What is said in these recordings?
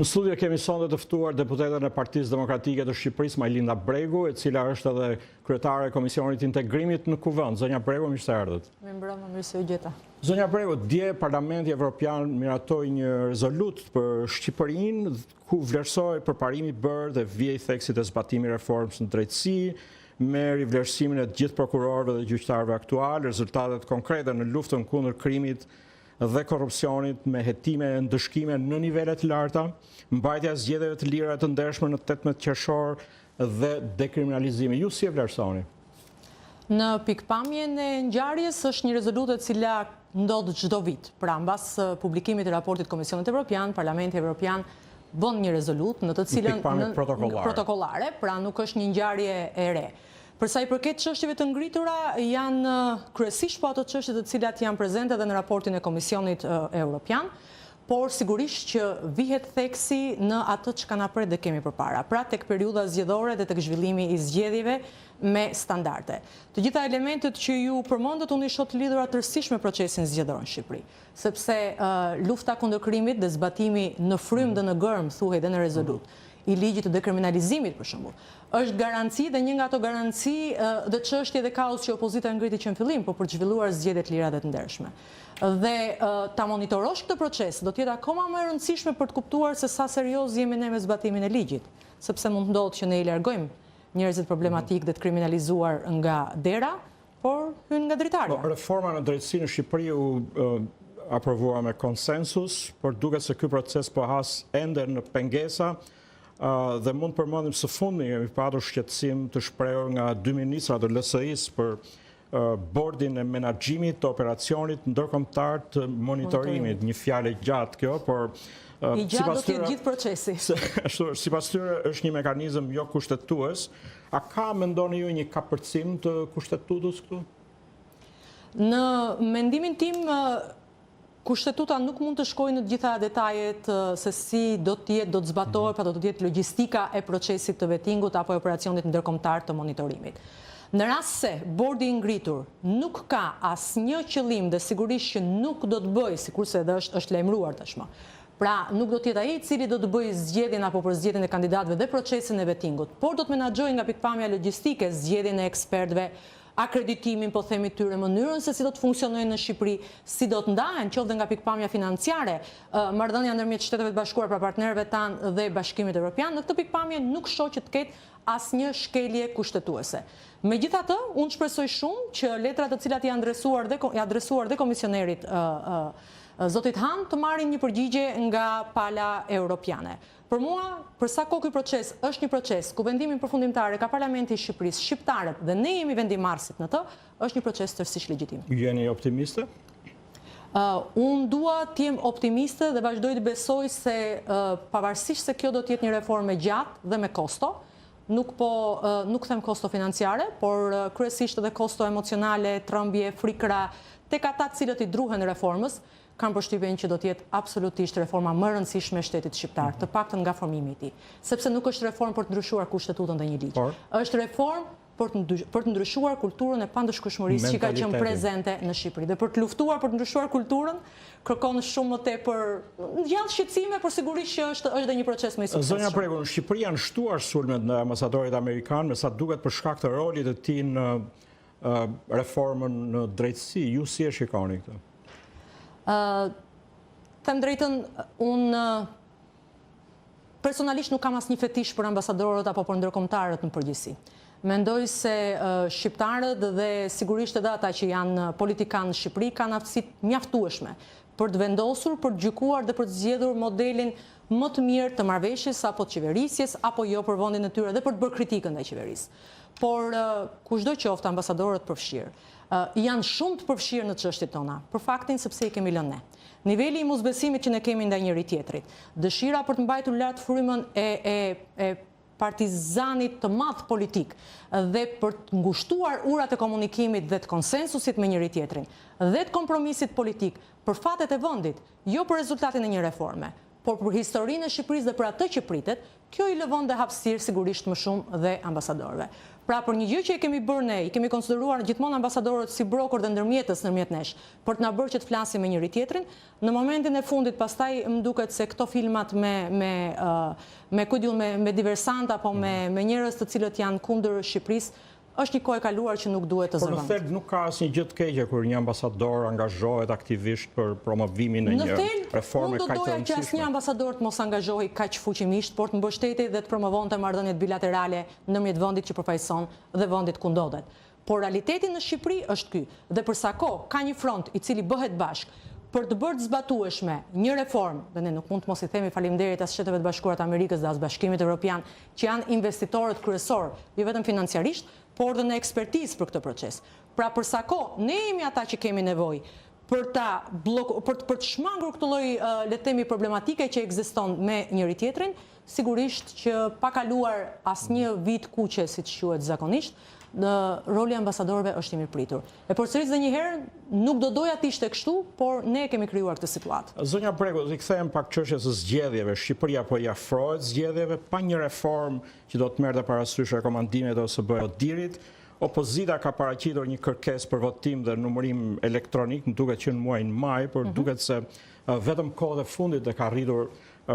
Në studio kemi sonde të ftuar deputetën e Partisë Demokratike të Shqipërisë, Majlinda Bregu, e cila është edhe kryetare e Komisionit Integrimit në Kuvend. Zonja Bregu, mirë se erdhët. Mirë se u gjeta. Zonja Bregu, dje Parlamenti Evropian miratoi një rezolut për Shqipërinë, ku vlerësoi përparimi bërë dhe vjej theksit e zbatimi reformës në drejtësi, me rivlerësimin e të gjithë prokurorëve dhe gjyqtarëve aktual, rezultatet konkrete në luftën kundër krimit dhe korrupsionit me hetime e ndëshkime në nivelet larta, mbajtja e zgjedhjeve të lira të ndershme në 18 qershor dhe dekriminalizimi. Ju si e vlerësoni? Në pikpamjen e ngjarjes është një rezolutë e cila ndodh çdo vit. Pra mbas publikimit të raportit Komisionit Evropian, Parlamenti Evropian bën një rezolutë në të cilën protokollare, pra nuk është një ngjarje e re. Përsa i përket çështjeve të ngritura, janë kryesisht po ato çështje të cilat janë prezente edhe në raportin e Komisionit Evropian, por sigurisht që vihet theksi në atë që na pret dhe kemi përpara, pra tek periudha zgjedhore dhe tek zhvillimi i zgjedhjeve me standarde. Të gjitha elementet që ju përmendët unë i shoh të lidhura tërësisht me procesin zgjedhor në Shqipëri, sepse lufta kundër krimit dhe zbatimi në frymë dhe në gërm, thuhej dhe në rezolutë, i ligjit të dekriminalizimit për shembull, është garanci dhe një nga ato garanci dhe çështje dhe kaos që opozita ngriti që në fillim, por për të zhvilluar zgjedhje të lira dhe të ndershme. Dhe ta monitorosh këtë proces do të jetë akoma më e rëndësishme për të kuptuar se sa serioz jemi ne me zbatimin e ligjit, sepse mund të ndodhë që ne i largojmë njerëzit problematik dhe të kriminalizuar nga dera, por hyn nga dritarja. Reforma në drejtësi në Shqipëri u aprovua me konsensus, por duket se ky proces po has ende në pengesa. Dhe mund përmendim së fundmi kemi patur shqetësim të shprehur nga dy ministra të LSI-s për bordin e menaxhimit të operacionit ndërkombëtar të monitorimit. Një fjalë gjatë kjo, por i gjatë do të jetë gjithë procesi. Sipas tyre është një mekanizëm jo kushtetues. A ka, mendoni ju, një kapërcim të kushtetutës këtu? Në mendimin tim, kushtetuta nuk mund të shkojë në të gjitha detajet se si do të zbatohet, pra do të jetë logjistika e procesit të vettingut apo e operacionit ndërkombëtar të monitorimit. Në rast se bordi i ngritur nuk ka asnjë qëllim dhe sigurisht që nuk do të bëjë, sikurse edhe është lajmëruar tashmë. Pra nuk do të jetë ai i cili do të bëjë zgjedhjen apo për zgjedhjen e kandidatëve dhe procesin e vettingut, por do të menaxhojë nga pikpamja logjistike zgjedhjen e ekspertëve, akreditimin, po themi tyre, mënyrën se si do të funksionojnë në Shqipëri, si do të ndahen qoftë nga pikpamja financiare, marrëdhënia ndërmjet Shteteve të Bashkuara pra partnerëve tanë dhe Bashkimit Evropian, në këtë pikpamje nuk shoh që të ketë asnjë shkelje kushtetuese. Megjithatë, unë shpresoj shumë që letrat të cilat janë adresuar dhe komisionerit Zotit Han të marrin një përgjigje nga pala europiane. Për mua, për sa kohë ky proces është një proces ku vendimin përfundimtar ka Parlamenti i Shqipërisë, shqiptarët dhe ne jemi vendimarrësit në të, është një proces tërësisht legjitim. Jeni optimiste? Unë dua të jem optimiste dhe vazhdoj të besoj se pavarësisht se kjo do të jetë një reformë gjatë dhe me kosto, nuk them kosto financiare, por kryesisht edhe kosto emocionale, trembje, frikra tek ata të cilët i druhen reformës, kam përshtypjen që do të jetë absolutisht reforma më e rëndësishme e shtetit shqiptar, të paktën nga formimi i tij, sepse nuk është reformë për të ndryshuar kushtetutën dhe një ligj. Është reformë për të ndryshuar kulturën e pandëshkueshmërisë që ka qenë prezente në Shqipëri. Dhe për të luftuar për të ndryshuar kulturën, kërkon shumë më tepër gjallë shqetësime, por sigurisht që është edhe një proces më i suksesshëm. Zonja Bregu, në Shqipëri janë shtuar sulmet në ambasadorit amerikan, me sa duket për shkak të rolit të tij në reformën në drejtësi. Ju si e shikoni këtë? Them drejtën, unë personalisht nuk kam asnjë fetish për ambasadorët apo për ndërkombëtarët në përgjithësi. Mendoj se shqiptarët dhe sigurisht edhe ata që janë politikanë në Shqipëri kanë aftësitë mjaftueshme për të vendosur, për të gjykuar dhe për të zgjedhur modelin më të mirë të marrëveshjes apo të qeverisjes apo jo për vendin e tyre dhe për të bërë kritikën ndaj qeverisë. Por kushdo qoftë ambasadorët përfshirë, janë shumë të përfshirë në çështjet tona, për faktin sepse i kemi lënë ne. Niveli i mosbesimit që ne kemi ndaj njëri tjetrit, dëshira për të mbajtur lart frymën e partizanit të madh politik dhe për të ngushtuar urat e komunikimit dhe të konsensusit me njëri tjetrin dhe të kompromisit politik për fatet e vendit, jo për rezultatin e një reforme, por për historinë e Shqipërisë dhe për atë që pritet, kjo i lëvon dhe hapësirë sigurisht më shumë dhe ambasadorëve. Pra për një gjë që e kemi bërë ne, i kemi konsideruar gjithmonë ambasadorët si brokër dhe ndërmjetës ndërmjet nesh, për të na bërë që të flasim me njëri tjetrin, në momentin e fundit pastaj më duket se këto filmat me diversant apo me njerëz të cilët janë kundër Shqipërisë, është një kohë e kaluar që nuk duhet të zëvendë. Por në thelb nuk ka asnjë gjë të keqe kur një ambasador angazhohet aktivisht për promovimin e një reforme kaq të rëndësishme. Unë do doja që asnjë ambasador të mos angazhohej kaq fuqimisht, por të mbështetej dhe të promovonte marrëdhëniet bilaterale ndërmjet vendit që përfaqëson dhe vendit ku ndodhet. Por realiteti në Shqipëri është ky, dhe për sa kohë ka një front i cili bëhet bashkë për të bërë të zbatueshme një reformë, dhe ne nuk mund të mos i themi faleminderit as Shtetet e Bashkuara të Amerikës dhe as Bashkimit Evropian, që janë investitorët kryesor, jo vetëm financiarisht, por dhe në ekspertizë për këtë proces. Pra për sa kohë ne jemi ata që kemi nevojë për të shmangur këtë lloj le të themi problematike që ekziston me njëri tjetrin, sigurisht që pa kaluar asnjë vit kuqe, siç quhet zakonisht, roli ambasadorëve është i mirëpritur. E përsëris edhe një herë, nuk do doja të ishte kështu, por ne kemi krijuar këtë situatë. Zonja Bregu, i kthehem pak çështjes së zgjedhjeve. Shqipëria po i afrohet zgjedhjeve pa një reformë që do të merrte parasysh rekomandimet e OSBE-Odirit. Opozita ka paraqitur një kërkesë për votim dhe numërim elektronik, më duket që në muajin maj, por duket se vetëm kohët e fundit e ka rritur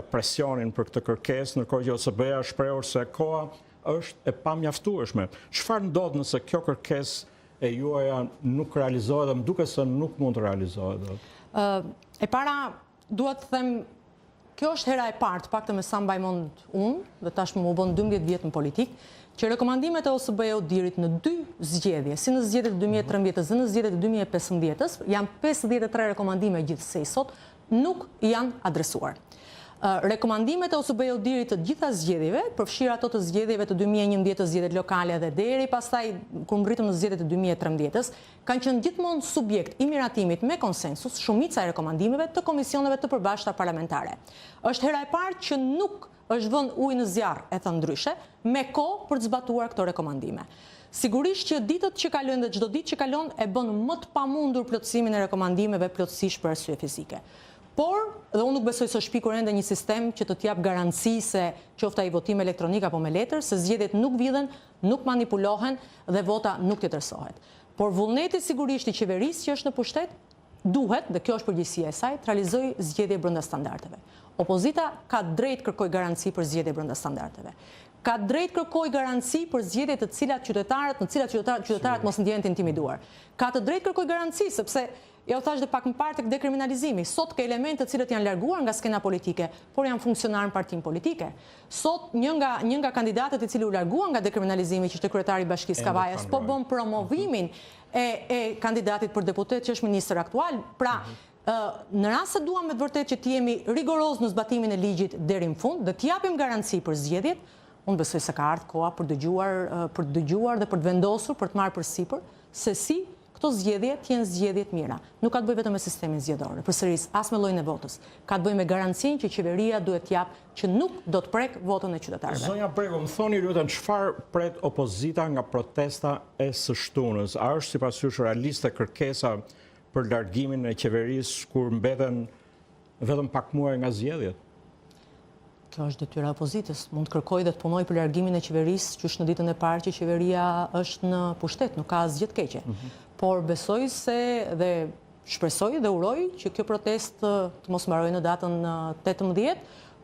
presionin për këtë kërkesë, ndërkohë që OSBE-ja shprehur se koha është e pamjaftueshme. Çfarë ndodh nëse kjo kërkesë e juaja nuk realizohet dhe më duket se nuk mund të realizohet? E para, dua të them, kjo është hera e parë, paktën me sa mbaj mend unë, dhe tashmë më bën 12 vjet në politikë, që rekomandimet e OSBE-Odirit në 2 zgjedhje, si në zgjedhjet e 2013 dhe në zgjedhjet e 2015, janë 53 rekomandime gjithsej sot, nuk janë adresuar. Rekomandimet e OSBE-Odirit të gjitha zgjedhjeve, përfshirë ato të zgjedhjeve të 2011 të zgjedhjet lokale dhe deri pastaj kur mbritëm në zgjedhjet e 2013, kanë qenë gjithmonë subjekt i miratimit me konsensus shumica e rekomandimeve të komisioneve të përbashkëta parlamentare. Është hera e parë që nuk është vënë ujë në zjarr, e thënë ndryshe, me kohë për të zbatuar këto rekomandime. Sigurisht që ditët që kalojnë dhe çdo ditë që kalon e bën më të pamundur plotësimin e rekomandimeve plotësisht për arsye fizike. Por, dhe unë nuk besoj se shpikur ende një sistem që të t'jap garanci se qofta i votim elektronik apo me letër, se zgjedhjet nuk vidhen, nuk manipulohen dhe vota nuk tjetërsohet. Por vullneti sigurisht i qeverisë që është në pushtet, duhet, dhe kjo është përgjegjësia e saj, të realizojë zgjedhje brenda standardeve. Opozita ka drejt kërkoj garanci për zgjedhje brenda standardeve. Ka drejt kërkoj garanci për zgjedhje në cilat qytetarët mos ndjehen të intimiduar. Ka të drejt kërkoj garanci sepse ja u thash dhe pak më parë tek dekriminalizimi. Sot ka elemente të cilët janë larguar nga skena politike, por janë funksionar në partinë politike. Sot një nga kandidatët i cili u largua nga dekriminalizimi, që ishte kryetari i Bashkisë Kavajës, po bën promovimin e kandidatit për deputet që është ministër aktual. Pra, në rast se duam me të vërtetë që të jemi rigoroz në zbatimin e ligjit deri në fund dhe të japim garanci për zgjedhjet, unë besoj se ka ardhur koha për dëgjuar dhe për të vendosur, për të marrë përsipër se si këto zgjedhje të jenë zgjedhje të mira. Nuk ka të bëjë vetëm me sistemin zgjedhor, përsëris as me llojin e votës. Ka të bëjë me garancinë që qeveria duhet t'jap që nuk do të prek votën e qytetarëve. Zonja Bregu, më thoni lutem, çfarë pret opozita nga protesta e së shtunës? A është sipas jush realiste kërkesa për largimin e qeverisë kur mbeten vetëm pak muaj nga zgjedhjet? Kjo është detyra e opozitës. Mund të kërkoj dhe të punoj për largimin e qeverisë, që është në ditën e parë që qeveria është në pushtet, nuk ka asgjë të keqe. Por besoj se dhe shpresoj dhe uroj që kjo protestë të mos mbarojë në datën 18,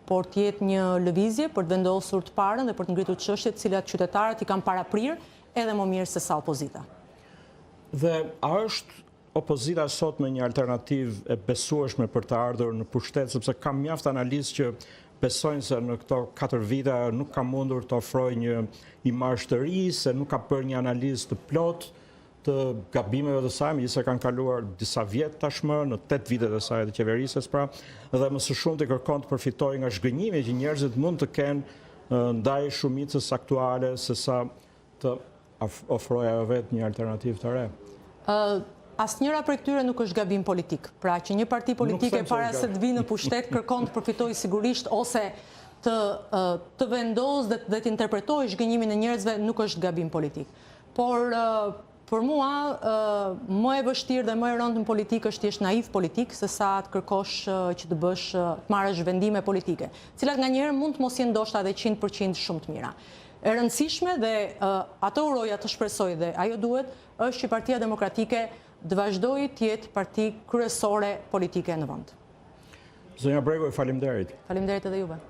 por të jetë një lëvizje për të vendosur të parën dhe për të ngritur çështjet të cilat qytetarët i kanë paraprirë edhe më mirë se sa opozita. Dhe a është opozita sot me një alternativë e besueshme për të ardhur në pushtet, sepse kam mjaft analizë që besojnë se në këto 4 vite nuk ka mundur të ofrojë një imazh të ri, se nuk ka bërë një analizë të plotë të gabimeve të saj, megjithëse kanë kaluar disa vjet tashmë, në 8 vitet e saj të qeverisjes, pra, dhe më së shumti kërkon të përfitojë nga zhgënjimi që njerëzit mund të kenë ndaj shumicës aktuale, sesa të ofrojë ajo vetë një alternativë të re. Asnjëra prej këtyre nuk është gabim politik. Pra që një parti politike para se të vinë në pushtet kërkon të përfitojë sigurisht ose të vendosë dhe të interpretojë zhgënjimin e njerëzve nuk është gabim politik. Por Për mua, më e vështirë dhe më e rëndë në politikë është t'jesh naiv politik, se sa të kërkosh që të bësh, të marrësh vendime politike, cilat nga njëherë mund të mos jenë ndoshta edhe 100% shumë të mira. E rëndësishme dhe ato uroja të shpresoj dhe ajo duhet është që Partia Demokratike të vazhdojë të jetë parti kryesore politike në vend. Zonja Bregoj, faleminderit. Faleminderit edhe juve.